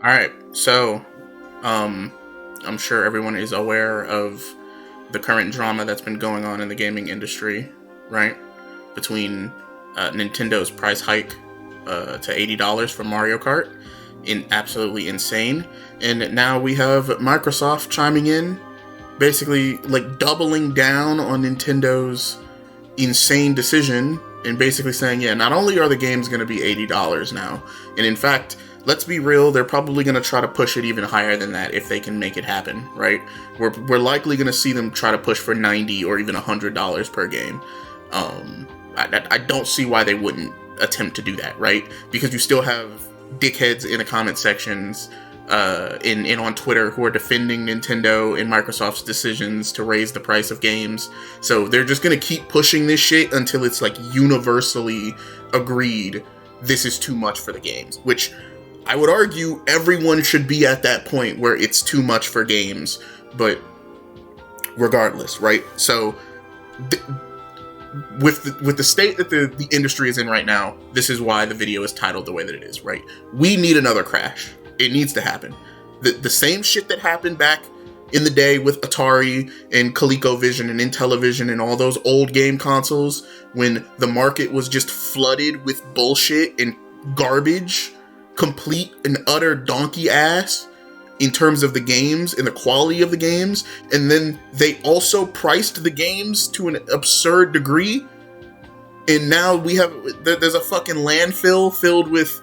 All right, so um, I'm sure everyone is aware of the current drama that's been going on in the gaming industry, right? Between Nintendo's price hike to $80 for Mario Kart, absolutely insane, and now we have Microsoft chiming in, basically like doubling down on Nintendo's insane decision and basically saying, yeah, not only are the games going to be $80 now, and in fact, let's be real, they're probably going to try to push it even higher than that if they can make it happen, right? We're likely going to see them try to push for $90 or even $100 per game. I don't see why they wouldn't attempt to do that, right? Because you still have dickheads in the comment sections in on Twitter who are defending Nintendo and Microsoft's decisions to raise the price of games. So they're just gonna keep pushing this shit until it's like universally agreed this is too much for the games. Which I would argue everyone should be at that point where it's too much for games. But regardless, right? So with the state that the industry is in right now, this is why the video is titled the way that it is, right? We need another crash. It needs to happen. The same shit that happened back in the day with Atari and ColecoVision and Intellivision and all those old game consoles, when the market was just flooded with bullshit and garbage, complete and utter donkey ass in terms of the games and the quality of the games, and then they also priced the games to an absurd degree, and now there's a fucking landfill filled with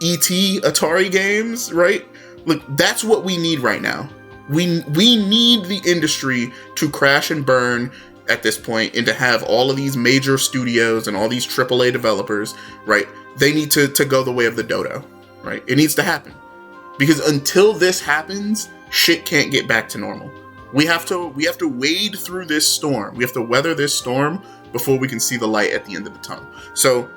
E.T. Atari games, right? Look, that's what we need right now. We need the industry to crash and burn at this point, and to have all of these major studios and all these AAA developers, right? They need to go the way of the dodo, right? It needs to happen. Because until this happens, shit can't get back to normal. We have to wade through this storm. We have to weather this storm before we can see the light at the end of the tunnel. So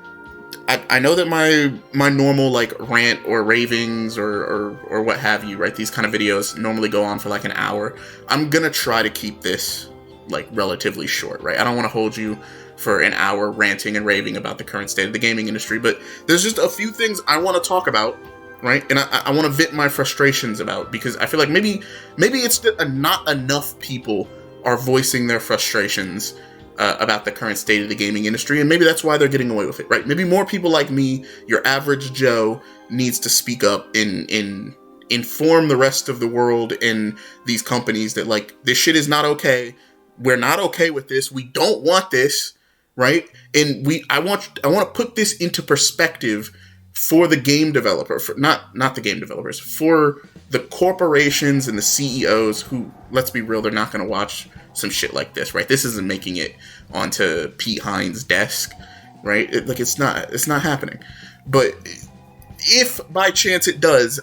I know that my normal like rant or ravings or what have you, right? These kind of videos normally go on for like an hour. I'm gonna try to keep this like relatively short, right? I don't want to hold you for an hour ranting and raving about the current state of the gaming industry, but there's just a few things I want to talk about, right? And I want to vent my frustrations about, because I feel like maybe it's that not enough people are voicing their frustrations about the current state of the gaming industry, and maybe that's why they're getting away with it, right? Maybe more people like me, your average Joe, needs to speak up and inform the rest of the world and these companies that like this shit is not okay. We're not okay with this. We don't want this, right? And I want to put this into perspective for the game developer, for not the game developers, for the corporations and the CEOs who, let's be real, they're not going to watch some shit like this, right? This isn't making it onto Pete Hines' desk, right? It's not happening. But if by chance it does,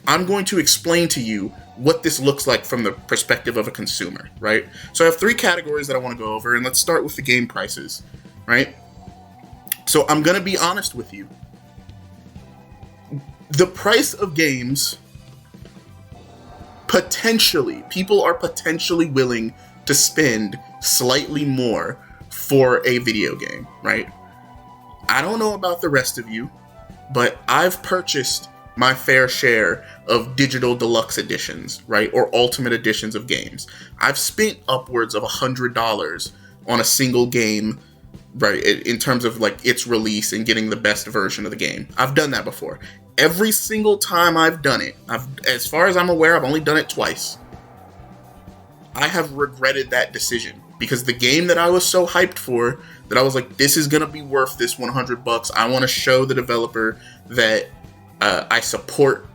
I'm going to explain to you what this looks like from the perspective of a consumer, right? So I have three categories that I want to go over, and let's start with the game prices, right? So I'm going to be honest with you. The price of games, people are potentially willing to spend slightly more for a video game, right? I don't know about the rest of you, but I've purchased my fair share of digital deluxe editions, right? Or ultimate editions of games. I've spent upwards of $100 on a single game, right? In terms of like its release and getting the best version of the game. I've done that before. Every single time I've done it, as far as I'm aware, I've only done it twice. I have regretted that decision, because the game that I was so hyped for, that I was like, this is gonna be worth this $100. I want to show the developer that I support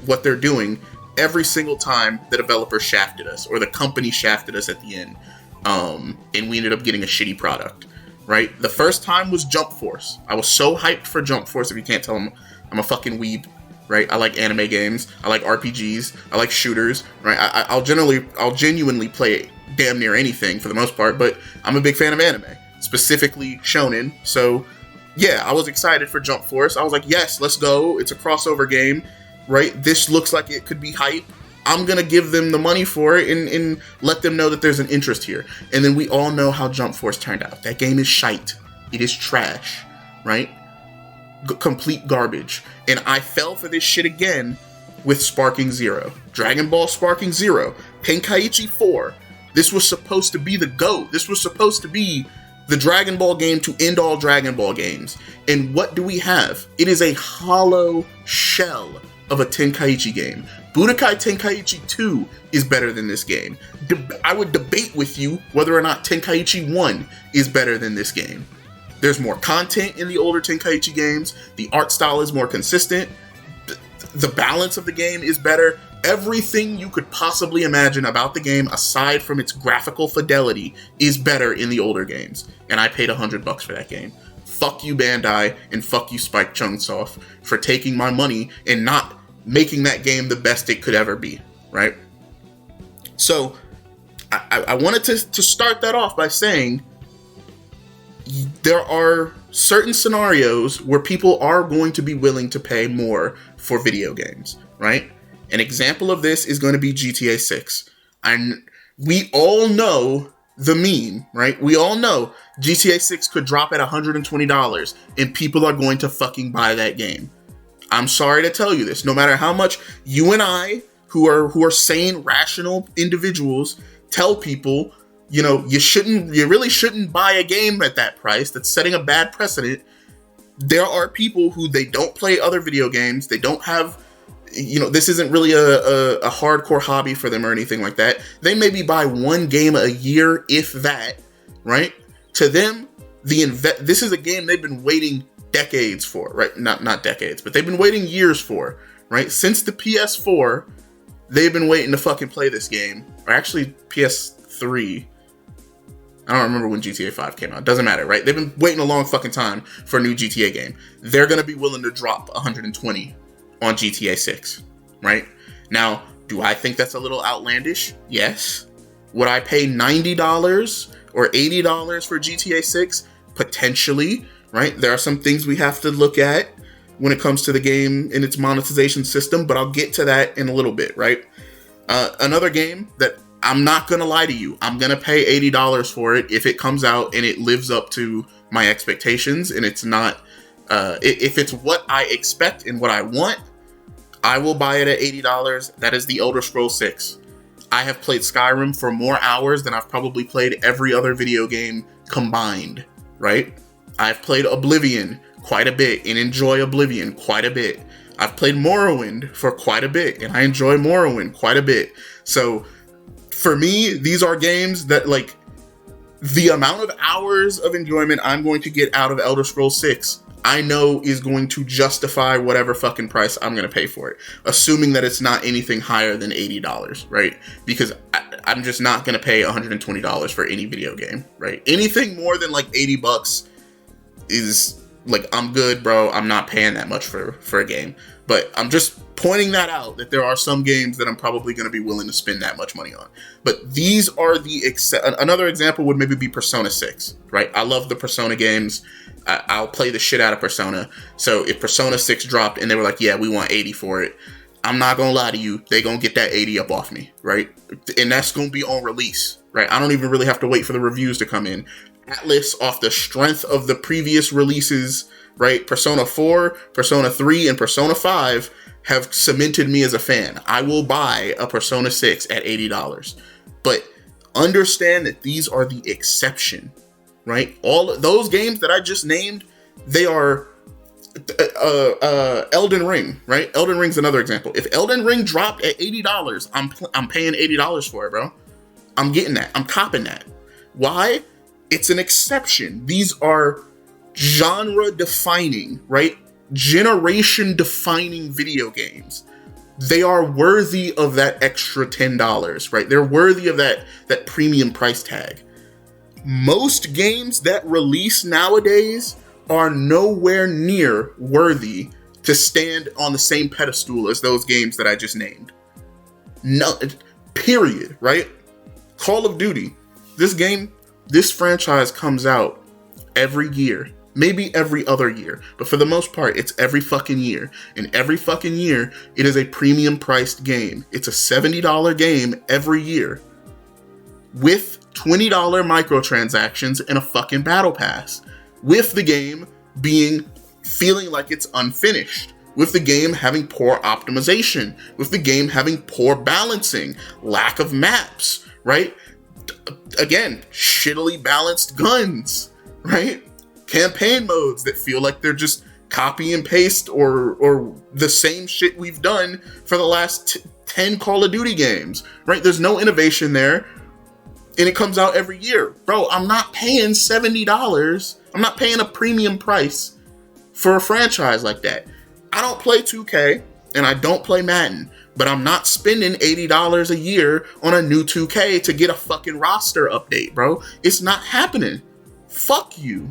what they're doing. Every single time the developer shafted us, or the company shafted us at the end, and we ended up getting a shitty product, right? The first time was Jump Force. I was so hyped for Jump Force. If you can't tell, I'm a fucking weeb, right? I like anime games. I like RPGs. I like shooters, right? I'll genuinely play damn near anything for the most part, but I'm a big fan of anime, specifically shonen. So yeah, I was excited for Jump Force. I was like, yes, let's go. It's a crossover game, right? This looks like it could be hype. I'm going to give them the money for it and let them know that there's an interest here. And then we all know how Jump Force turned out. That game is shite. It is trash, right? Complete garbage. And I fell for this shit again with Sparking Zero. Dragon Ball Sparking Zero. Tenkaichi 4. This was supposed to be the GOAT. This was supposed to be the Dragon Ball game to end all Dragon Ball games. And what do we have? It is a hollow shell of a Tenkaichi game. Budokai Tenkaichi 2 is better than this game. I would debate with you whether or not Tenkaichi 1 is better than this game. There's more content in the older Tenkaichi games. The art style is more consistent. The balance of the game is better. Everything you could possibly imagine about the game, aside from its graphical fidelity, is better in the older games. And I paid $100 for that game. Fuck you, Bandai, and fuck you, Spike Chunsoft, for taking my money and not making that game the best it could ever be, right? So, I wanted to start that off by saying there are certain scenarios where people are going to be willing to pay more for video games, right? An example of this is going to be GTA 6. And we all know the meme, right? We all know GTA 6 could drop at $120 and people are going to fucking buy that game. I'm sorry to tell you this. No matter how much you and I, who are sane, rational individuals, tell people, you know, you really shouldn't buy a game at that price. That's setting a bad precedent. There are people who they don't play other video games. They don't have, you know, this isn't really a hardcore hobby for them or anything like that. They maybe buy one game a year, if that, right? To them, this is a game they've been waiting decades for, right? Not decades, but they've been waiting years for, right? Since the PS4, they've been waiting to fucking play this game. Or actually, PS3. I don't remember when GTA 5 came out. Doesn't matter, right? They've been waiting a long fucking time for a new GTA game. They're gonna be willing to drop $120 on GTA 6, right? Now, do I think that's a little outlandish? Yes. Would I pay $90 or $80 for GTA 6? Potentially, right? There are some things we have to look at when it comes to the game and its monetization system, but I'll get to that in a little bit, right? Another game that I'm not gonna lie to you, I'm gonna pay $80 for it if it comes out and it lives up to my expectations and it's not, if it's what I expect and what I want, I will buy it at $80. That is The Elder Scrolls 6. I have played Skyrim for more hours than I've probably played every other video game combined, right? I've played Oblivion quite a bit and enjoy Oblivion quite a bit. I've played Morrowind for quite a bit and I enjoy Morrowind quite a bit. So for me, these are games that, like, the amount of hours of enjoyment I'm going to get out of Elder Scrolls 6, I know is going to justify whatever fucking price I'm going to pay for it, assuming that it's not anything higher than $80, right? Because I'm just not going to pay $120 for any video game, right? Anything more than like $80 is like, I'm good, bro. I'm not paying that much for a game. But I'm just pointing that out, that there are some games that I'm probably going to be willing to spend that much money on. But these are another example would maybe be Persona 6, right? I love the Persona games. I'll play the shit out of Persona. So if Persona 6 dropped and they were like, yeah, we want 80 for it, I'm not going to lie to you, they going to get that 80 up off me, right? And that's going to be on release, right? I don't even really have to wait for the reviews to come in. Atlus, off the strength of the previous releases, right? Persona 4, Persona 3, and Persona 5 have cemented me as a fan. I will buy a Persona 6 at $80. But understand that these are the exception, right? All of those games that I just named, they are Elden Ring, right? Elden Ring's another example. If Elden Ring dropped at $80, I'm paying $80 for it, bro. I'm getting that. I'm copping that. Why? It's an exception. These are genre-defining, right? Generation-defining video games. They are worthy of that extra $10, right? They're worthy of that premium price tag. Most games that release nowadays are nowhere near worthy to stand on the same pedestal as those games that I just named. No, period, right? Call of Duty. This franchise comes out every year. Maybe every other year, but for the most part, it's every fucking year. And every fucking year, it is a premium priced game. It's a $70 game every year with $20 microtransactions and a fucking battle pass, with the game feeling like it's unfinished, with the game having poor optimization, with the game having poor balancing, lack of maps, right? Again, shittily balanced guns, right? Campaign modes that feel like they're just copy and paste or the same shit we've done for the last 10 Call of Duty games, right? There's no innovation there, and it comes out every year. Bro, I'm not paying $70. I'm not paying a premium price for a franchise like that. I don't play 2K, and I don't play Madden, but I'm not spending $80 a year on a new 2K to get a fucking roster update, bro. It's not happening. Fuck you.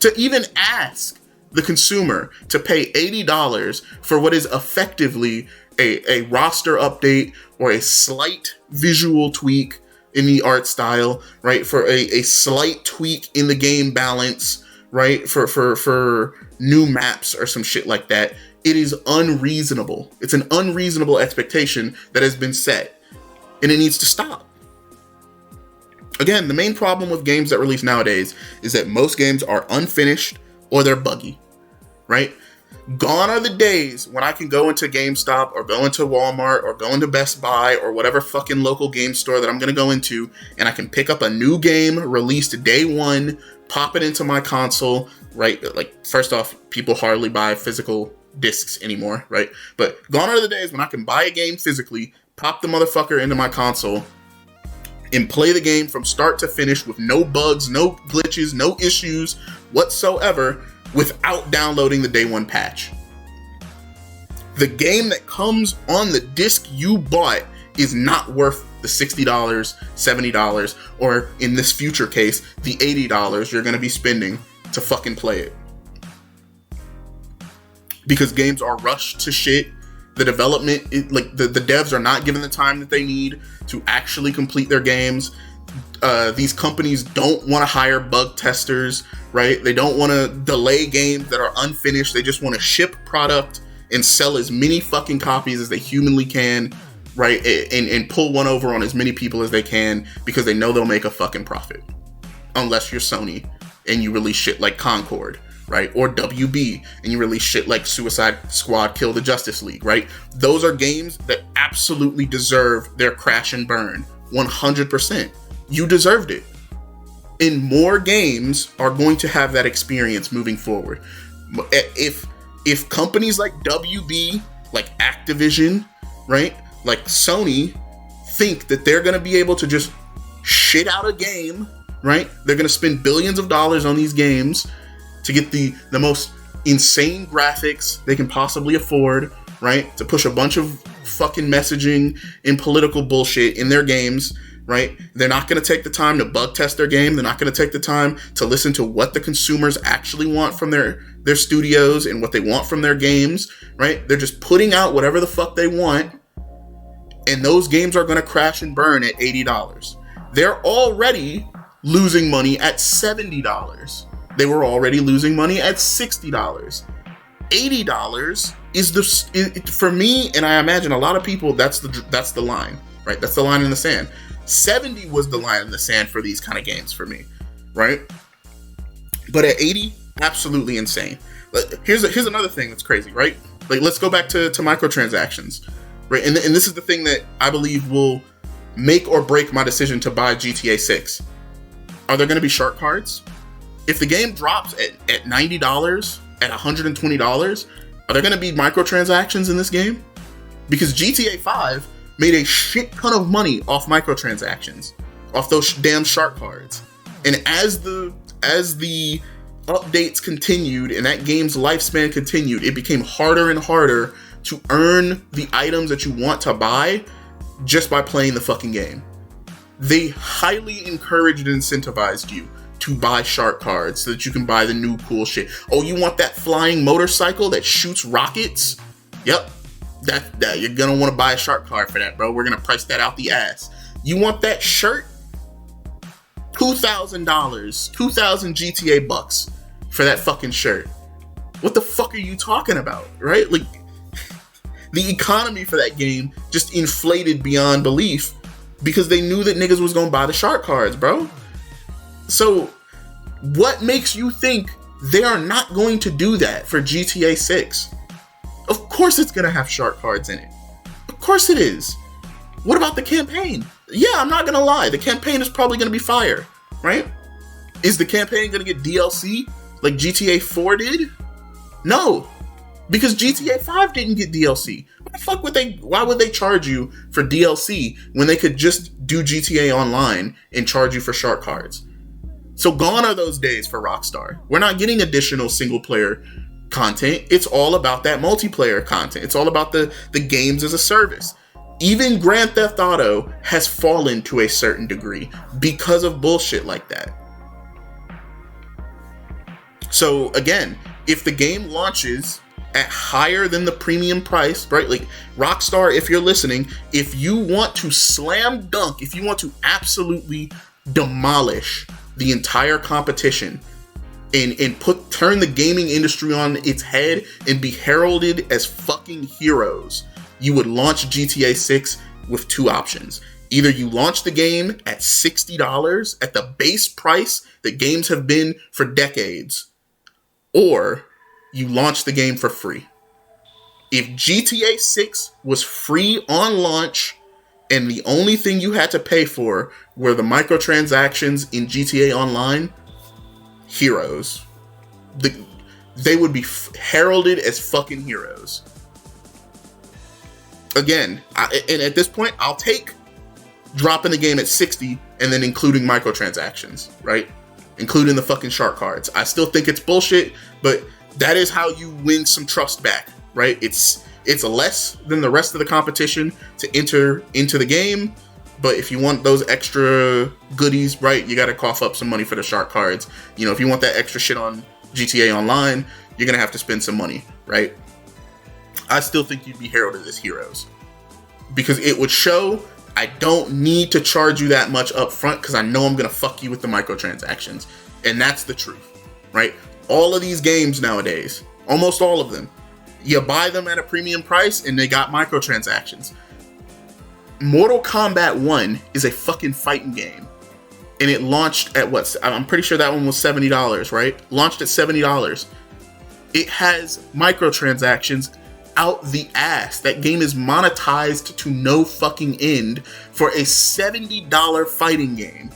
To even ask the consumer to pay $80 for what is effectively a roster update or a slight visual tweak in the art style, right? For a slight tweak in the game balance, right? For new maps or some shit like that. It is unreasonable. It's an unreasonable expectation that has been set, and it needs to stop. Again, the main problem with games that release nowadays is that most games are unfinished or they're buggy, right? Gone are the days when I can go into GameStop or go into Walmart or go into Best Buy or whatever fucking local game store that I'm going to go into, and I can pick up a new game released day one, pop it into my console, right? Like, first off, people hardly buy physical discs anymore, right? But gone are the days when I can buy a game physically, pop the motherfucker into my console, and play the game from start to finish with no bugs, no glitches, no issues whatsoever without downloading the day one patch. The game that comes on the disc you bought is not worth the $60, $70, or in this future case, the $80 you're going to be spending to fucking play it. Because games are rushed to shit. The development, the devs are not given the time that they need to actually complete their games. These companies don't want to hire bug testers, right? They don't want to delay games that are unfinished. They just want to ship product and sell as many fucking copies as they humanly can, right? And pull one over on as many people as they can because they know they'll make a fucking profit. Unless you're Sony and you release shit like Concord, right? Or WB, and you release shit like Suicide Squad Kill the Justice League, right? Those are games that absolutely deserve their crash and burn. 100%. You deserved it. And more games are going to have that experience moving forward. If companies like WB, like Activision, right? Like Sony, think that they're going to be able to just shit out a game, right? They're going to spend billions of dollars on these games to get the most insane graphics they can possibly afford, right? To push a bunch of fucking messaging and political bullshit in their games, right? They're not going to take the time to bug test their game. They're not going to take the time to listen to what the consumers actually want from their studios and what they want from their games, right? They're just putting out whatever the fuck they want, and those games are going to crash and burn at $80. They're already losing money at $70. They were already losing money at $60. $80 is for me, and I imagine a lot of people, that's the line, right? That's the line in the sand. 70 was the line in the sand for these kind of games for me, right? But at 80, absolutely insane. Here's another thing that's crazy, right? Like, let's go back to microtransactions, right? And this is the thing that I believe will make or break my decision to buy GTA 6. Are there going to be shark cards? If the game drops at $90, at $120, are there going to be microtransactions in this game? Because GTA 5 made a shit ton of money off microtransactions, off those damn shark cards. And as the updates continued and that game's lifespan continued, it became harder and harder to earn the items that you want to buy just by playing the fucking game. They highly encouraged and incentivized you to buy shark cards so that you can buy the new cool shit. Oh, you want that flying motorcycle that shoots rockets? Yep. That you're gonna want to buy a shark card for that, bro. We're gonna price that out the ass. You want that shirt? $2,000, 2,000 GTA bucks for that fucking shirt. What the fuck are you talking about, right? Like, the economy for that game just inflated beyond belief because they knew that niggas was gonna buy the shark cards, bro. So, what makes you think they are not going to do that for GTA 6? course it's gonna have shark cards in it. Of course it is. What about the campaign? Yeah, I'm not gonna lie. The campaign is probably gonna be fire, right? Is the campaign gonna get DLC like GTA 4 did? No, because GTA 5 didn't get DLC. Why would they charge you for DLC when they could just do GTA Online and charge you for shark cards? So gone are those days for Rockstar. We're not getting additional single player content. It's all about that multiplayer content. It's all about the games as a service. Even Grand Theft Auto has fallen to a certain degree because of bullshit like that. So again, if the game launches at higher than the premium price, right? Like Rockstar, if you're listening, if you want to slam dunk, if you want to absolutely demolish the entire competition and turn the gaming industry on its head and be heralded as fucking heroes, you would launch GTA 6 with two options. Either you launch the game at $60 at the base price that games have been for decades, or you launch the game for free. If GTA 6 was free on launch and the only thing you had to pay for were the microtransactions in GTA Online, heroes. They would be heralded as fucking heroes. Again, and at this point, I'll take dropping the game at 60 and then including microtransactions, right? Including the fucking shark cards. I still think it's bullshit, but that is how you win some trust back, right? It's less than the rest of the competition to enter into the game, but if you want those extra goodies, right, you gotta cough up some money for the shark cards. You know, if you want that extra shit on GTA Online, you're gonna have to spend some money, right? I still think you'd be heralded as heroes because it would show I don't need to charge you that much up front because I know I'm gonna fuck you with the microtransactions, and that's the truth, right? All of these games nowadays, almost all of them, you buy them at a premium price and they got microtransactions. Mortal Kombat 1 is a fucking fighting game. And it launched at what? I'm pretty sure that one was $70, right? Launched at $70. It has microtransactions out the ass. That game is monetized to no fucking end for a $70 fighting game.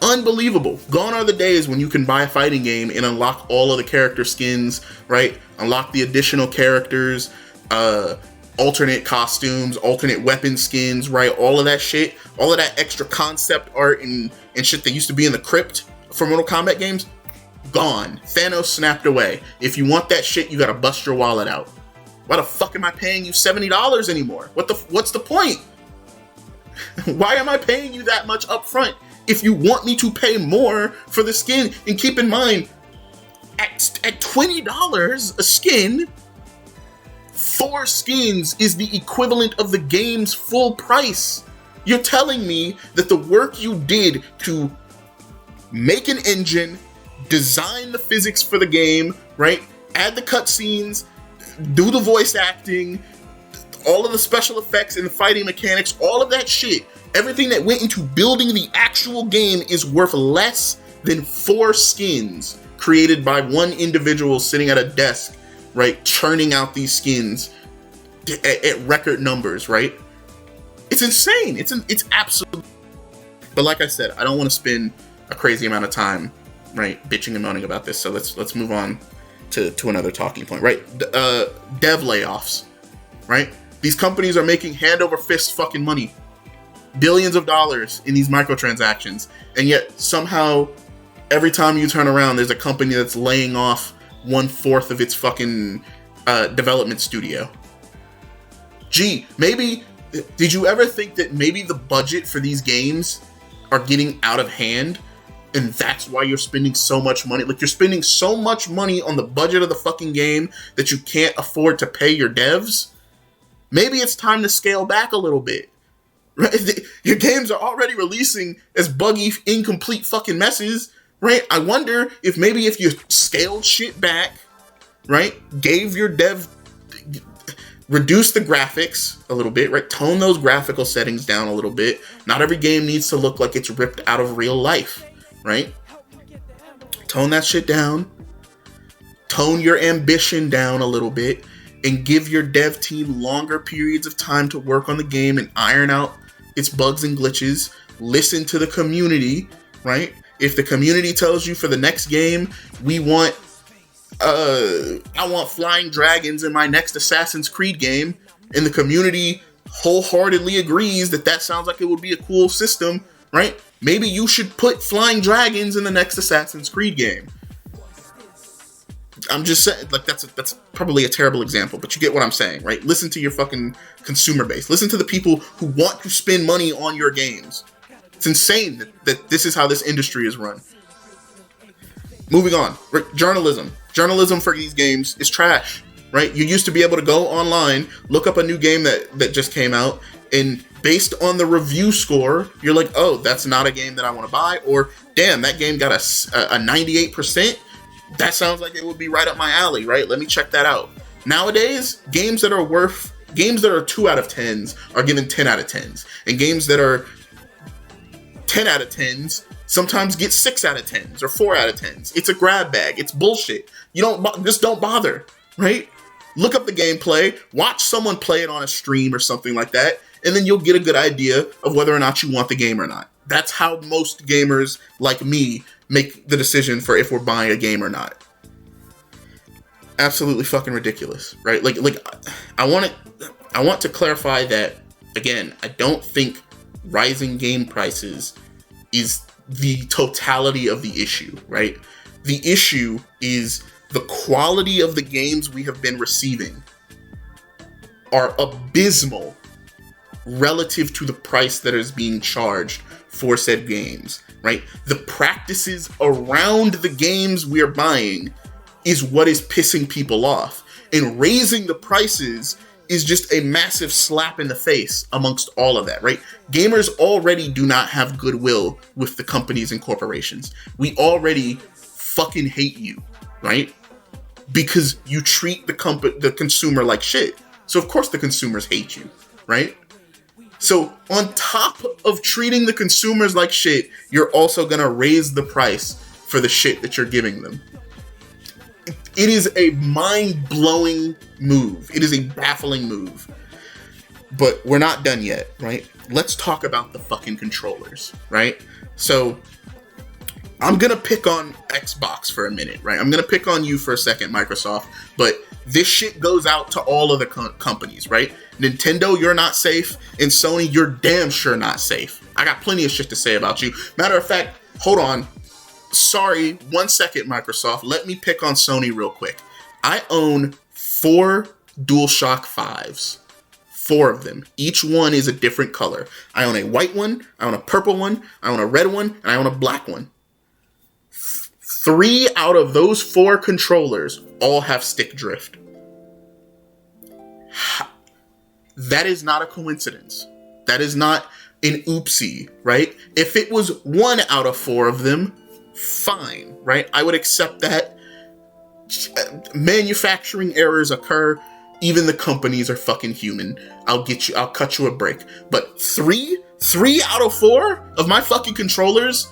Unbelievable. Gone are the days when you can buy a fighting game and unlock all of the character skins, right? Unlock the additional characters, alternate costumes, alternate weapon skins, right? All of that shit, all of that extra concept art and shit that used to be in the crypt for Mortal Kombat games, gone. Thanos snapped away. If you want that shit, you gotta bust your wallet out. Why the fuck am I paying you $70 anymore? What's the point? Why am I paying you that much up front if you want me to pay more for the skin? And keep in mind, at $20 a skin, 4 skins is the equivalent of the game's full price. You're telling me that the work you did to make an engine, design the physics for the game, right? Add the cutscenes, do the voice acting, all of the special effects and the fighting mechanics, all of that shit, everything that went into building the actual game is worth less than 4 skins created by one individual sitting at a desk, right, churning out these skins at record numbers, right? It's insane. It's absolute. But like I said, I don't want to spend a crazy amount of time, right, bitching and moaning about this. So let's move on to another talking point, right? Dev layoffs, right? These companies are making hand over fist fucking money, billions of dollars in these microtransactions, and yet somehow every time you turn around, there's a company that's laying off 1/4 of its fucking development studio. Gee, maybe, did you ever think that maybe the budget for these games are getting out of hand? And that's why you're spending so much money. Like, you're spending so much money on the budget of the fucking game that you can't afford to pay your devs. Maybe it's time to scale back a little bit. Right? Your games are already releasing as buggy, incomplete fucking messes, right? I wonder if maybe if you scaled shit back, right? Gave your dev, reduce the graphics a little bit, right? Tone those graphical settings down a little bit. Not every game needs to look like it's ripped out of real life. Right? Tone that shit down. Tone your ambition down a little bit. and give your dev team longer periods of time to work on the game and iron out its bugs and glitches. Listen to the community, right? If the community tells you for the next game, I want flying dragons in my next Assassin's Creed game, and the community wholeheartedly agrees that sounds like it would be a cool system, right? Maybe you should put flying dragons in the next Assassin's Creed game. I'm just saying, like, that's probably a terrible example, but you get what I'm saying, right? Listen to your fucking consumer base. Listen to the people who want to spend money on your games. It's insane that this is how this industry is run. Moving on, journalism. Journalism for these games is trash, right? You used to be able to go online, look up a new game that just came out, and based on the review score, you're like, oh, that's not a game that I want to buy, or damn, that game got a 98%. That sounds like it would be right up my alley, right? Let me check that out. Nowadays, games that are 2 out of 10s are given 10 out of 10s, and games that are 10 out of 10s sometimes get 6 out of 10s or 4 out of 10s. It's a grab bag. It's bullshit. Just don't bother, right? Look up the gameplay, watch someone play it on a stream or something like that, and then you'll get a good idea of whether or not you want the game or not. That's how most gamers like me make the decision for if we're buying a game or not. Absolutely fucking ridiculous, right? Like I want to clarify that, again, I don't think rising game prices is the totality of the issue, right? The issue is the quality of the games we have been receiving are abysmal relative to the price that is being charged for said games, right? The practices around the games we are buying is what is pissing people off. And raising the prices is just a massive slap in the face amongst all of that, right? Gamers already do not have goodwill with the companies and corporations. We already fucking hate you, right? Because you treat the consumer like shit. So of course the consumers hate you, right? So on top of treating the consumers like shit, you're also gonna raise the price for the shit that you're giving them. It is a mind-blowing move. It is a baffling move. But we're not done yet, right? Let's talk about the fucking controllers, right? So I'm gonna pick on Xbox for a minute, right? I'm gonna pick on you for a second, Microsoft, but this shit goes out to all of the companies, right? Nintendo, you're not safe, and Sony, you're damn sure not safe. I got plenty of shit to say about you. Matter of fact, hold on. Sorry, 1 second, Microsoft. Let me pick on Sony real quick. I own 4 DualShock 5s. 4 of them. Each one is a different color. I own a white one, I own a purple one, I own a red one, and I own a black one. 3 out of those 4 controllers all have stick drift. That is not a coincidence. That is not an oopsie, right? If it was 1 out of 4 of them, fine, right? I would accept that. Manufacturing errors occur. Even the companies are fucking human. I'll cut you a break. But 3 out of 4 of my fucking controllers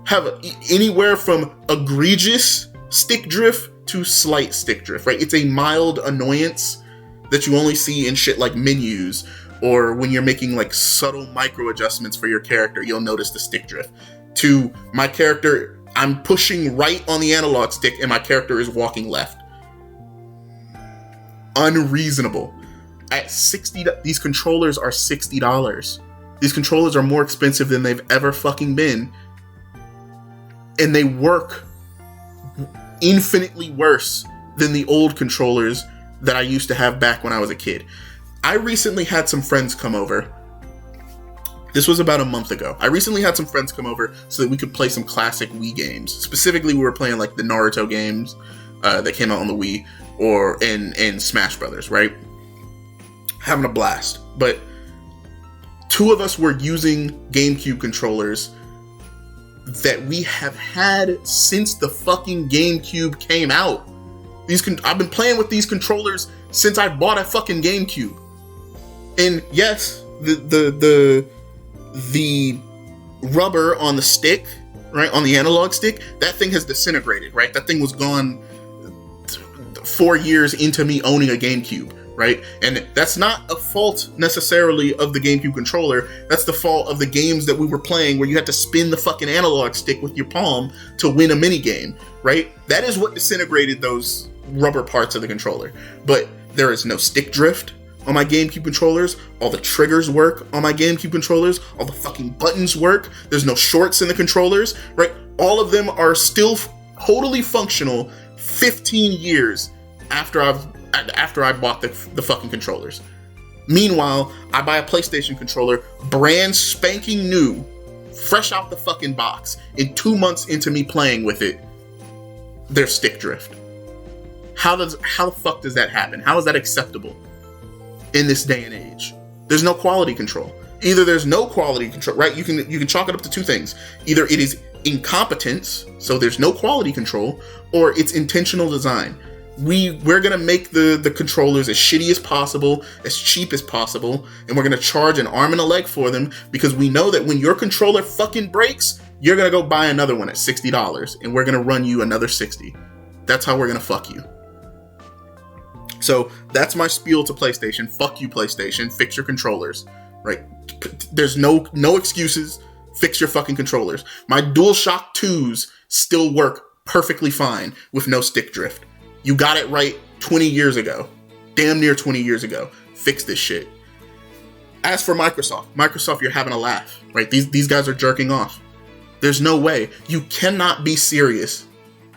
have anywhere from egregious stick drift to slight stick drift, right? It's a mild annoyance that you only see in shit like menus, or when you're making like subtle micro adjustments for your character, you'll notice the stick drift. To my character, I'm pushing right on the analog stick and my character is walking left. Unreasonable. At $60, these controllers are $60. These controllers are more expensive than they've ever fucking been. And they work infinitely worse than the old controllers that I used to have back when I was a kid. I recently had some friends come over. This was about a month ago. I recently had some friends come over so that we could play some classic Wii games. Specifically, we were playing like the Naruto games that came out on the Wii, and Smash Brothers, right? Having a blast. But 2 of us were using GameCube controllers that we have had since the fucking GameCube came out. I've been playing with these controllers since I bought a fucking GameCube. And yes, the rubber on the stick, right, on the analog stick, that thing has disintegrated, right? That thing was gone 4 years into me owning a GameCube, right? And that's not a fault necessarily of the GameCube controller. That's the fault of the games that we were playing where you had to spin the fucking analog stick with your palm to win a mini game, right? That is what disintegrated those rubber parts of the controller. But there is no stick drift on my GameCube controllers. All the triggers work on my GameCube controllers. All the fucking buttons work. There's no shorts in the controllers, right? All of them are still totally functional 15 years after I bought the fucking controllers. Meanwhile, I buy a PlayStation controller, brand spanking new, fresh out the fucking box. In 2 months into me playing with it, there's stick drift. How the fuck does that happen? How is that acceptable in this day and age? There's no quality control. Either there's no quality control, right? You can chalk it up to two things. Either it is incompetence, so there's no quality control, or it's intentional design. We're gonna make the controllers as shitty as possible, as cheap as possible, and we're gonna charge an arm and a leg for them because we know that when your controller fucking breaks, you're gonna go buy another one at $60, and we're gonna run you another $60. That's how we're gonna fuck you. So that's my spiel to PlayStation. Fuck you, PlayStation. Fix your controllers, right? There's no excuses. Fix your fucking controllers. My DualShock 2s still work perfectly fine with no stick drift. You got it right 20 years ago. Damn near 20 years ago. Fix this shit. As for Microsoft, you're having a laugh, right? These guys are jerking off. There's no way. You cannot be serious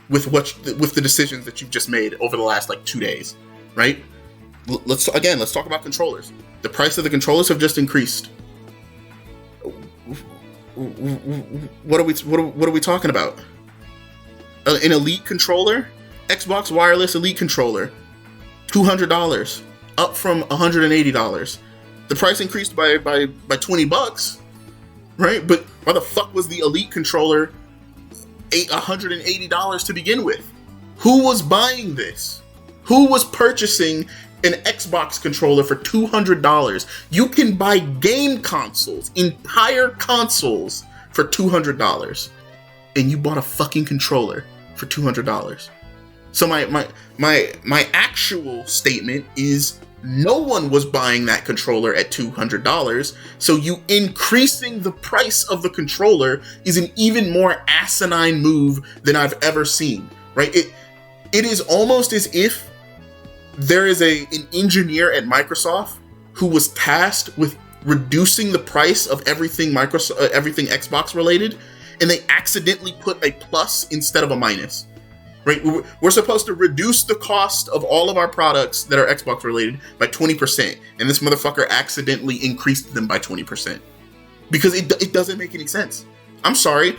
with the decisions that you've just made over the last 2 days, right? Let's talk about controllers. The price of the controllers have just increased. What are we talking about? An Elite controller, Xbox Wireless Elite controller, $200, up from $180. The price increased by $20, right? But why the fuck was the Elite controller $180 to begin with? Who was buying this? Who was purchasing an Xbox controller for $200? You can buy game consoles, entire consoles, for $200, and you bought a fucking controller for $200. So my actual statement is no one was buying that controller at $200. So you increasing the price of the controller is an even more asinine move than I've ever seen. Right? It is almost as if there is an engineer at Microsoft who was tasked with reducing the price of everything everything Xbox related, and they accidentally put a plus instead of a minus. Right? We're supposed to reduce the cost of all of our products that are Xbox related by 20%, and this motherfucker accidentally increased them by 20% because it doesn't make any sense. I'm sorry.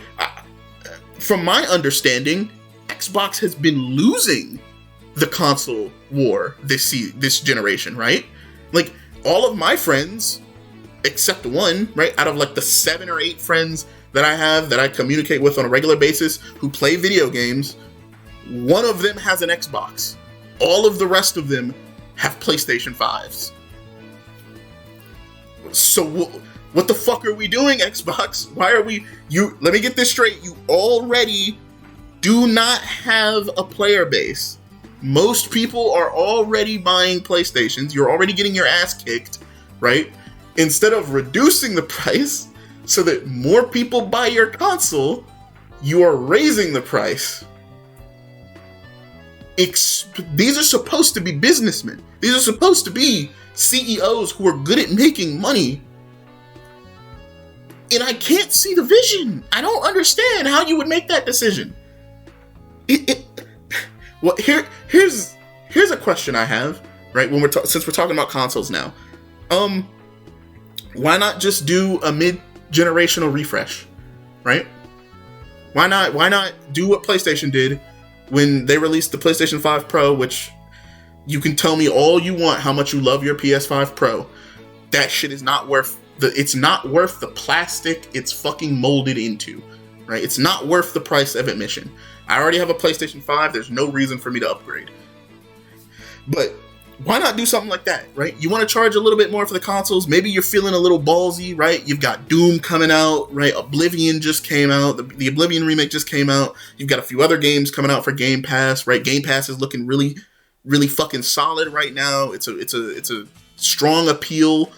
From my understanding, Xbox has been losing the console war this generation, right? Like, all of my friends, except one, right, out of the 7 or 8 friends that I have that I communicate with on a regular basis who play video games, one of them has an Xbox. All of the rest of them have PlayStation 5s. So what the fuck are we doing, Xbox? Why are we... Let me get this straight. You already do not have a player base. Most people are already buying PlayStations. You're already getting your ass kicked, right? Instead of reducing the price so that more people buy your console, you are raising the price. These are supposed to be businessmen. These are supposed to be CEOs who are good at making money. And I can't see the vision. I don't understand how you would make that decision. Well, here's a question I have, right? Since we're talking about consoles now, why not just do a mid-generational refresh, right? Why not do what PlayStation did when they released the PlayStation 5 Pro, which you can tell me all you want how much you love your PS5 Pro. That shit is not worth the plastic it's fucking molded into, right? It's not worth the price of admission. I already have a PlayStation 5. There's no reason for me to upgrade. But why not do something like that, right? You want to charge a little bit more for the consoles. Maybe you're feeling a little ballsy, right? You've got Doom coming out, right? Oblivion just came out. The Oblivion remake just came out. You've got a few other games coming out for Game Pass, right? Game Pass is looking really, really fucking solid right now. It's a strong appeal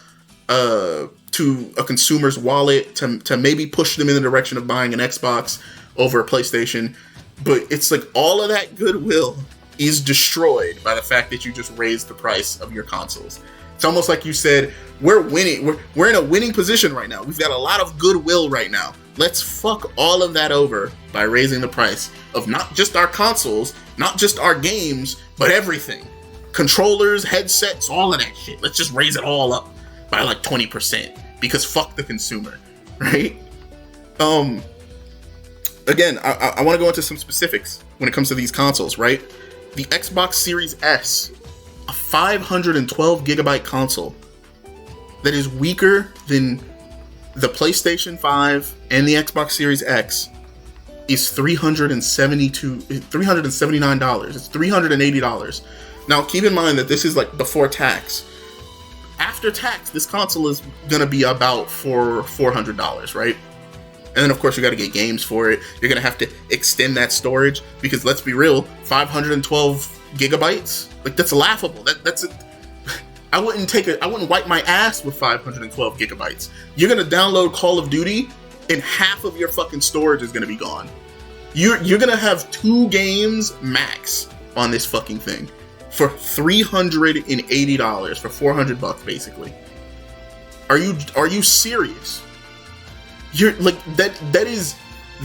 to a consumer's wallet to maybe push them in the direction of buying an Xbox over a PlayStation. But it's like all of that goodwill is destroyed by the fact that you just raised the price of your consoles. It's almost like you said, we're winning. We're in a winning position right now. We've got a lot of goodwill right now. Let's fuck all of that over by raising the price of not just our consoles, not just our games, but everything. Controllers, headsets, all of that shit. Let's just raise it all up by like 20% because fuck the consumer, right? Again, I want to go into some specifics when it comes to these consoles, right? The Xbox Series S, a 512 gigabyte console that is weaker than the PlayStation 5 and the Xbox Series X, is $379. It's $380. Now, keep in mind that this is like before tax. After tax, this console is gonna be about $400, right? And then, of course, you got to get games for it. You're gonna have to extend that storage because, let's be real, 512 gigabytes, like, that's laughable. That's it. I wouldn't wipe my ass with 512 gigabytes. You're gonna download Call of Duty, and half of your fucking storage is gonna be gone. You're gonna have 2 games max on this fucking thing for $380, for $400 basically. Are you serious? You're like, that is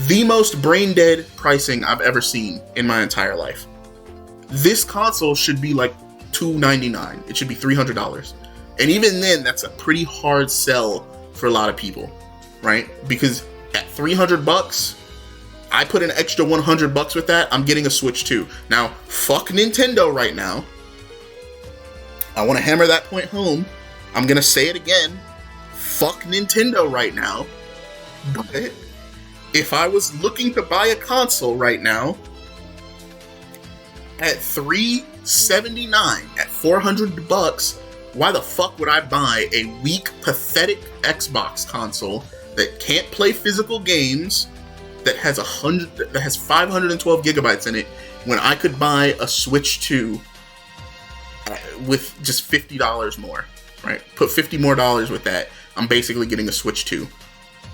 the most brain dead pricing I've ever seen in my entire life. This console should be like $299. It should be $300. And even then, that's a pretty hard sell for a lot of people, right? Because at $300, I put an extra $100 with that, I'm getting a Switch 2. Now, fuck Nintendo right now. I want to hammer that point home. I'm going to say it again. Fuck Nintendo right now. But if I was looking to buy a console right now, at $379, at $400, why the fuck would I buy a weak, pathetic Xbox console that can't play physical games, that has 512 gigabytes in it, when I could buy a Switch 2 with just $50 more, right? Put $50 more with that, I'm basically getting a Switch 2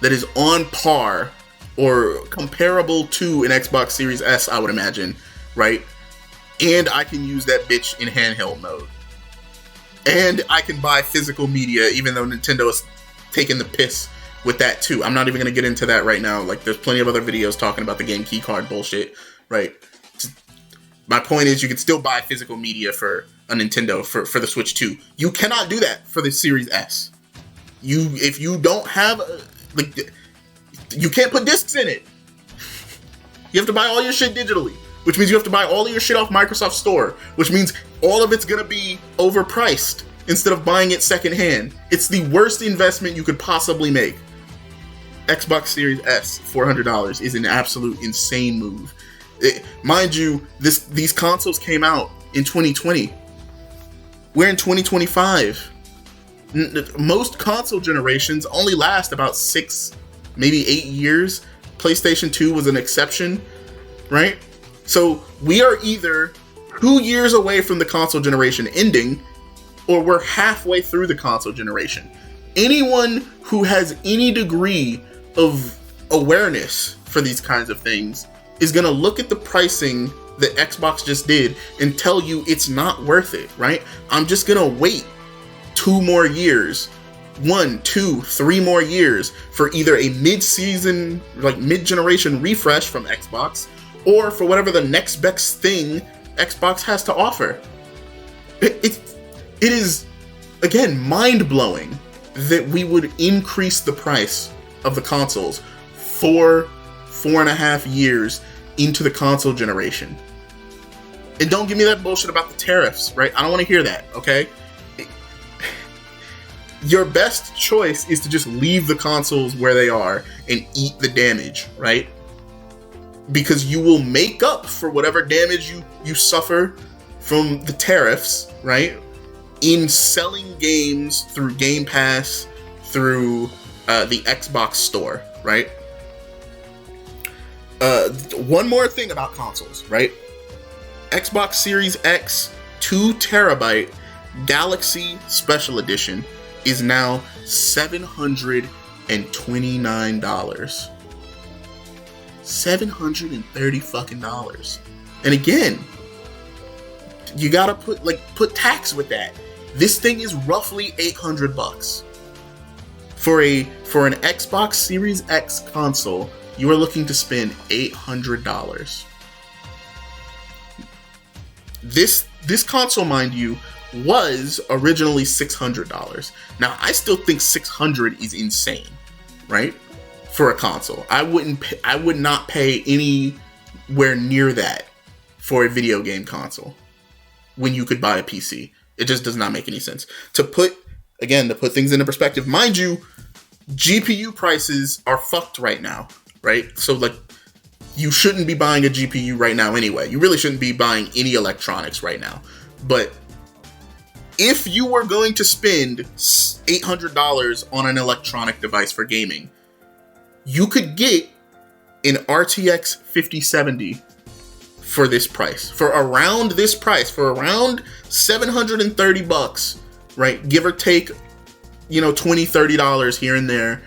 that is on par or comparable to an Xbox Series S, I would imagine, right? And I can use that bitch in handheld mode. And I can buy physical media, even though Nintendo is taking the piss with that too. I'm not even going to get into that right now. Like, there's plenty of other videos talking about the game key card bullshit, right? My point is, you can still buy physical media for a Nintendo for the Switch 2. You cannot do that for the Series S. If you don't have, you can't put discs in it. You have to buy all your shit digitally, which means you have to buy all of your shit off Microsoft Store, which means all of it's gonna be overpriced instead of buying it secondhand. It's the worst investment you could possibly make. Xbox Series S, $400 is an absolute insane move. Mind you, these consoles came out in 2020. We're in 2025. Most console generations only last about 6, maybe 8 years. PlayStation 2 was an exception, right? So we are either 2 years away from the console generation ending, or we're halfway through the console generation. Anyone who has any degree of awareness for these kinds of things is going to look at the pricing that Xbox just did and tell you it's not worth it, right? I'm just going to wait 2 more years, 1, 2, 3 more years for either a mid-season, like mid-generation refresh from Xbox, or for whatever the next best thing Xbox has to offer. It is, again, mind-blowing that we would increase the price of the consoles 4.5 years into the console generation. And don't give me that bullshit about the tariffs, right? I don't want to hear that, okay? Your best choice is to just leave the consoles where they are and eat the damage, right? Because you will make up for whatever damage you suffer from the tariffs, right? In selling games through Game Pass, through the Xbox Store, right? One more thing about consoles, right? Xbox Series X 2 terabyte Galaxy Special Edition is now $729. $730 fucking dollars. And again, you gotta put tax with that. This thing is roughly $800 for an Xbox Series X console. You are looking to spend $800. This console, mind you, was originally $600. Now, I still think $600 is insane, right? For a console, I would not pay anywhere near that for a video game console when you could buy a PC. It just does not make any sense. To put things into perspective, mind you, GPU prices are fucked right now, right? So like, you shouldn't be buying a GPU right now anyway. You really shouldn't be buying any electronics right now. But if you were going to spend $800 on an electronic device for gaming, you could get an RTX 5070 for this price. For around this price, for around $730, right? Give or take, $20, $30 here and there,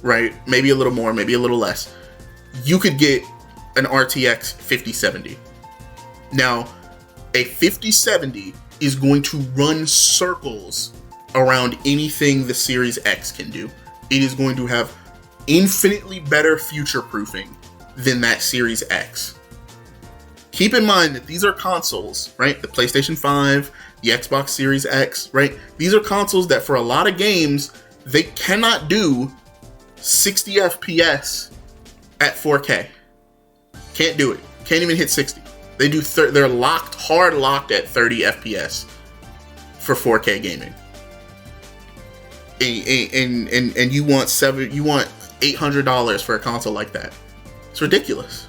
right? Maybe a little more, maybe a little less. You could get an RTX 5070. Now, a 5070 is going to run circles around anything the Series X can do. It is going to have infinitely better future proofing than that Series X. Keep in mind that these are consoles, right? The PlayStation 5, the Xbox Series X, right? These are consoles that for a lot of games, they cannot do 60 FPS at 4K. Can't do it. Can't even hit 60. They do. They're hard locked at 30 FPS for 4K gaming. And you want $800 for a console like that? It's ridiculous.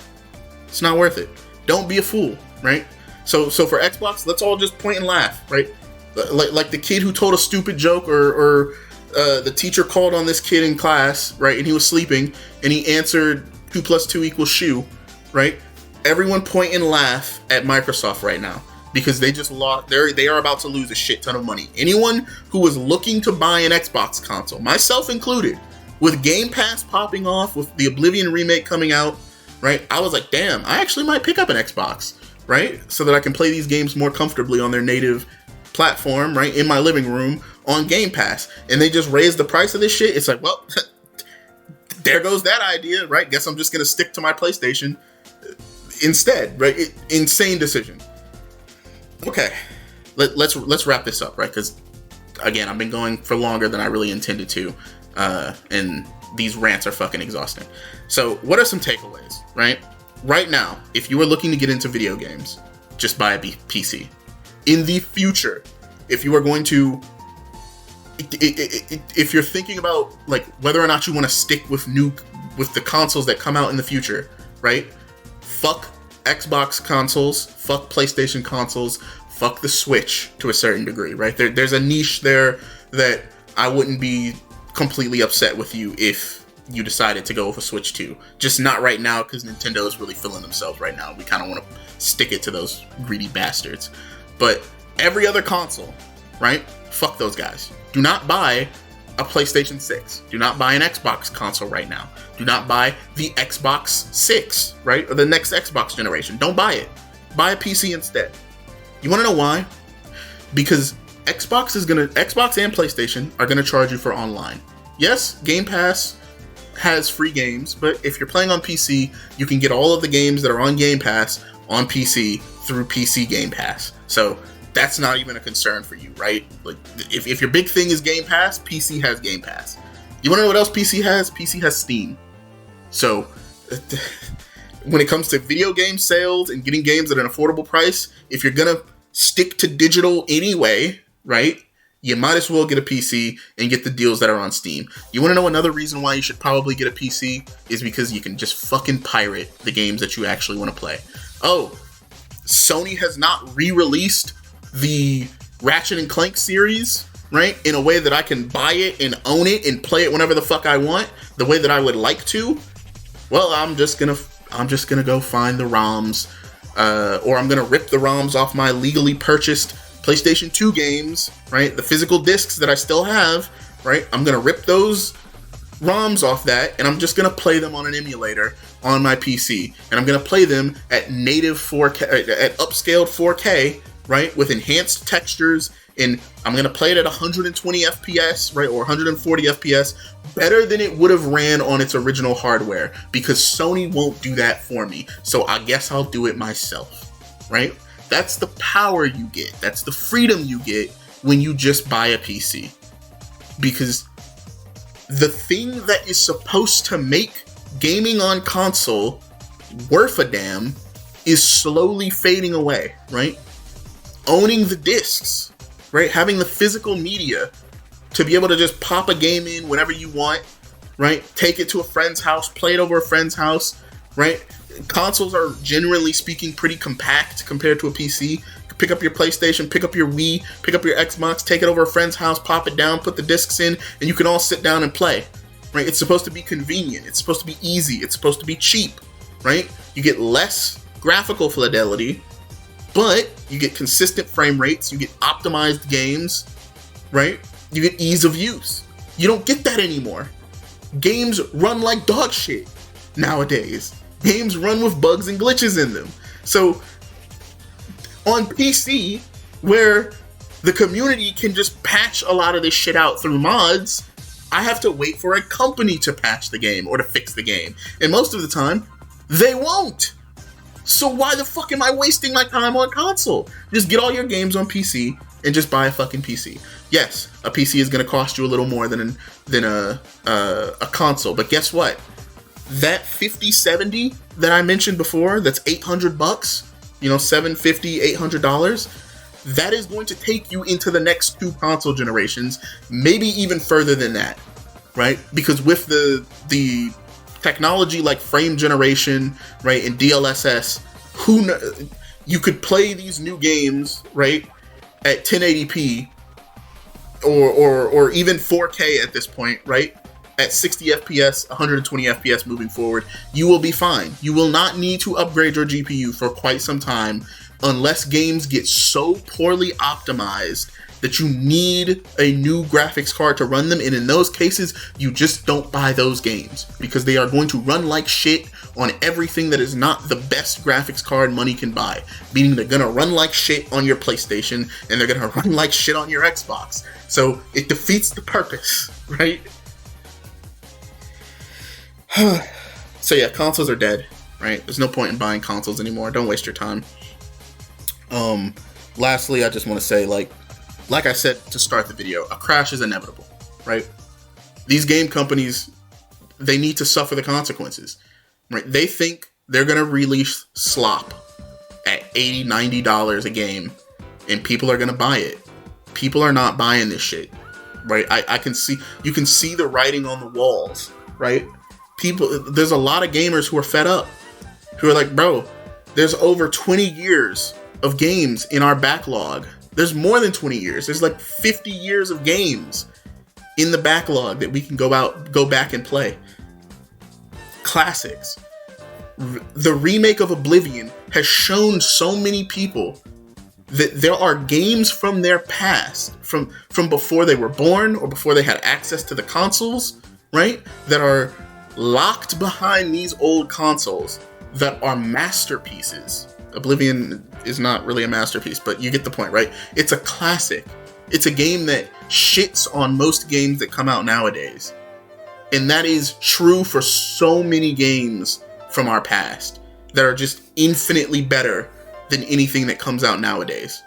It's not worth it. Don't be a fool, right? So for Xbox, let's all just point and laugh, right? Like the kid who told a stupid joke, or the teacher called on this kid in class, right? And he was sleeping, and he answered 2 + 2 = shoe, right? Everyone point and laugh at Microsoft right now because they just lost. They are about to lose a shit ton of money. Anyone who was looking to buy an Xbox console, myself included, with Game Pass popping off, with the Oblivion remake coming out, right? I was like, damn, I actually might pick up an Xbox, right? So that I can play these games more comfortably on their native platform, right? In my living room on Game Pass. And they just raised the price of this shit. It's like, well, there goes that idea, right? Guess I'm just going to stick to my PlayStation instead, right? Insane decision. Okay, let's wrap this up, right? Because again, I've been going for longer than I really intended to, and these rants are fucking exhausting. So, what are some takeaways, right? Right now, if you are looking to get into video games, just buy a PC. In the future, if you are going to, if you're thinking about like whether or not you want to stick with the consoles that come out in the future, right? Fuck Xbox consoles, fuck PlayStation consoles, fuck the Switch to a certain degree, right? There's a niche there that I wouldn't be completely upset with you if you decided to go with a Switch 2. Just not right now, because Nintendo is really feeling themselves right now. We kind of want to stick it to those greedy bastards. But every other console, right? Fuck those guys. Do not buy a PlayStation 6. Do not buy an Xbox console right now. Do not buy the Xbox 6, right? Or the next Xbox generation. Don't buy it. Buy a PC instead. You want to know why? Because Xbox and PlayStation are going to charge you for online. Yes, Game Pass has free games, but if you're playing on PC, you can get all of the games that are on Game Pass on PC through PC Game Pass. So that's not even a concern for you, right? Like, if your big thing is Game Pass, PC has Game Pass. You want to know what else PC has? PC has Steam. So when it comes to video game sales and getting games at an affordable price, if you're gonna stick to digital anyway, right, you might as well get a PC and get the deals that are on Steam. You want to know another reason why you should probably get a PC? Is because you can just fucking pirate the games that you actually want to play. Oh, Sony has not re-released the Ratchet & Clank series, right, in a way that I can buy it and own it and play it whenever the fuck I want, the way that I would like to. Well, I'm just gonna go find the ROMs, or I'm gonna rip the ROMs off my legally purchased PlayStation 2 games, right? The physical discs that I still have, right? I'm going to rip those ROMs off that, and I'm just going to play them on an emulator on my PC. And I'm going to play them at native 4K, at upscaled 4K, right? With enhanced textures, and I'm going to play it at 120 FPS, right? Or 140 FPS, better than it would have ran on its original hardware, because Sony won't do that for me. So I guess I'll do it myself, right? That's the power you get. That's the freedom you get when you just buy a PC. Because the thing that is supposed to make gaming on console worth a damn is slowly fading away, right? Owning the discs, right? Having the physical media to be able to just pop a game in whenever you want, right? Take it to a friend's house, play it over a friend's house, right? Consoles are, generally speaking, pretty compact compared to a PC. Pick up your PlayStation, pick up your Wii, pick up your Xbox, take it over a friend's house, pop it down, put the discs in, and you can all sit down and play, right? It's supposed to be convenient. It's supposed to be easy. It's supposed to be cheap, right? You get less graphical fidelity, but you get consistent frame rates. You get optimized games, right? You get ease of use. You don't get that anymore. Games run like dog shit nowadays. Games run with bugs and glitches in them. So on PC, where the community can just patch a lot of this shit out through mods, I have to wait for a company to patch the game or to fix the game. And most of the time, they won't. So why the fuck am I wasting my time on console? Just get all your games on PC and just buy a fucking PC. Yes, a PC is going to cost you a little more than a console, but guess what? That 5070 that I mentioned before, that's $800, $750, $800, that is going to take you into the next 2 console generations, maybe even further than that, right? Because with the technology like frame generation, right, and DLSS, you could play these new games, right, at 1080p or even 4K at this point, right? At 60 FPS, 120 FPS moving forward, you will be fine. You will not need to upgrade your GPU for quite some time unless games get so poorly optimized that you need a new graphics card to run them. And in those cases, you just don't buy those games because they are going to run like shit on everything that is not the best graphics card money can buy. Meaning they're gonna run like shit on your PlayStation and they're gonna run like shit on your Xbox. So it defeats the purpose, right? So yeah, consoles are dead, right? There's no point in buying consoles anymore. Don't waste your time. Lastly, I just want to say, like I said to start the video, a crash is inevitable, right? These game companies, they need to suffer the consequences, right? They think they're going to release slop at $80, $90 a game, and people are going to buy it. People are not buying this shit, right? You can see the writing on the walls, right? There's a lot of gamers who are fed up, who are like, bro, there's over 20 years of games in our backlog. There's more than 20 years. There's like 50 years of games in the backlog that we can go back and play. Classics. The remake of Oblivion has shown so many people that there are games from their past, from before they were born or before they had access to the consoles, right? That are locked behind these old consoles that are masterpieces. Oblivion is not really a masterpiece, but you get the point, right? It's a classic. It's a game that shits on most games that come out nowadays. And that is true for so many games from our past that are just infinitely better than anything that comes out nowadays.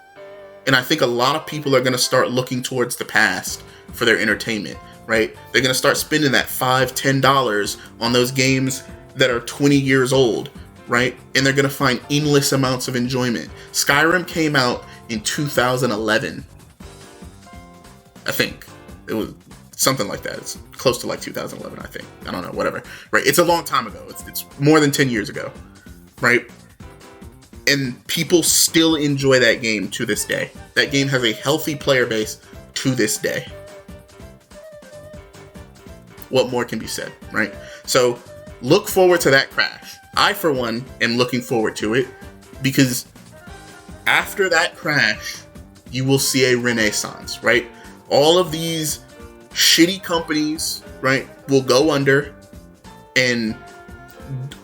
And I think a lot of people are going to start looking towards the past for their entertainment, right? They're going to start spending that $5, $10 on those games that are 20 years old, right? And they're going to find endless amounts of enjoyment. Skyrim came out in 2011. I think. It was something like that. It's close to like 2011, I think. I don't know, whatever. Right? It's a long time ago. It's more than 10 years ago, right? And people still enjoy that game to this day. That game has a healthy player base to this day. What more can be said, right? So look forward to that crash. I, for one, am looking forward to it because after that crash, you will see a renaissance, right? All of these shitty companies, right, will go under, and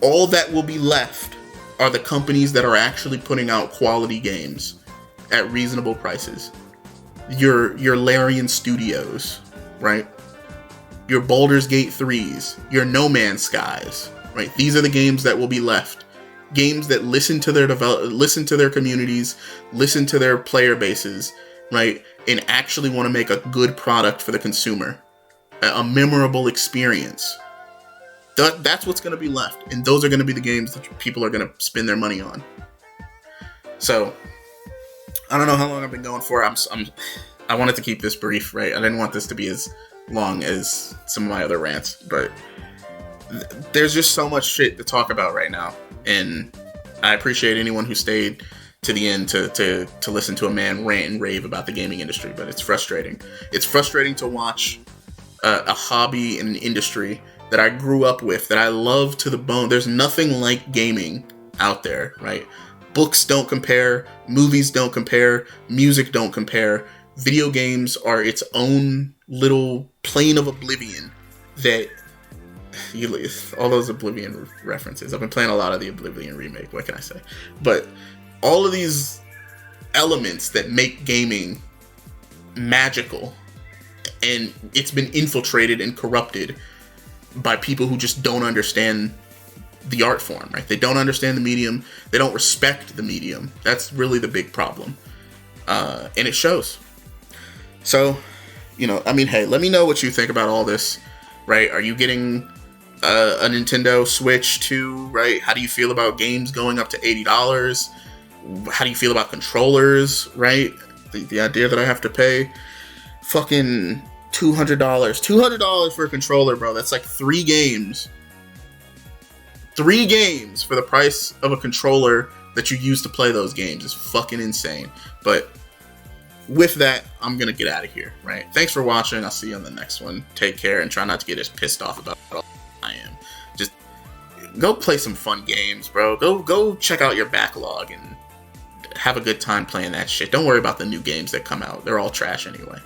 all that will be left are the companies that are actually putting out quality games at reasonable prices. Your Larian Studios, right? Your Baldur's Gate 3s, your No Man's Skies, right? These are the games that will be left. Games that listen to their communities, listen to their player bases, right? And actually want to make a good product for the consumer. A memorable experience. That's what's going to be left. And those are going to be the games that people are going to spend their money on. So, I don't know how long I've been going for. I wanted to keep this brief, right? I didn't want this to be as long as some of my other rants, but there's just so much shit to talk about right now. And I appreciate anyone who stayed to the end to listen to a man rant and rave about the gaming industry, but it's frustrating. It's frustrating to watch a hobby and an industry that I grew up with, that I love to the bone. There's nothing like gaming out there, right? Books don't compare, movies don't compare, music don't compare. Video games are its own little plane of oblivion that all those Oblivion references. I've been playing a lot of the Oblivion remake, what can I say? But all of these elements that make gaming magical, and it's been infiltrated and corrupted by people who just don't understand the art form, right? They don't understand the medium. They don't respect the medium. That's really the big problem. And it shows. So, hey, let me know what you think about all this, right? Are you getting a Nintendo Switch 2, right? How do you feel about games going up to $80? How do you feel about controllers, right? The idea that I have to pay fucking $200 for a controller, bro. That's like 3 games. 3 games for the price of a controller that you use to play those games is fucking insane. But with that, I'm gonna get out of here, right? Thanks for watching. I'll see you on the next one. Take care, and try not to get as pissed off about it I am. Just go play some fun games, bro. Go check out your backlog and have a good time playing that shit. Don't worry about the new games that come out. They're all trash anyway.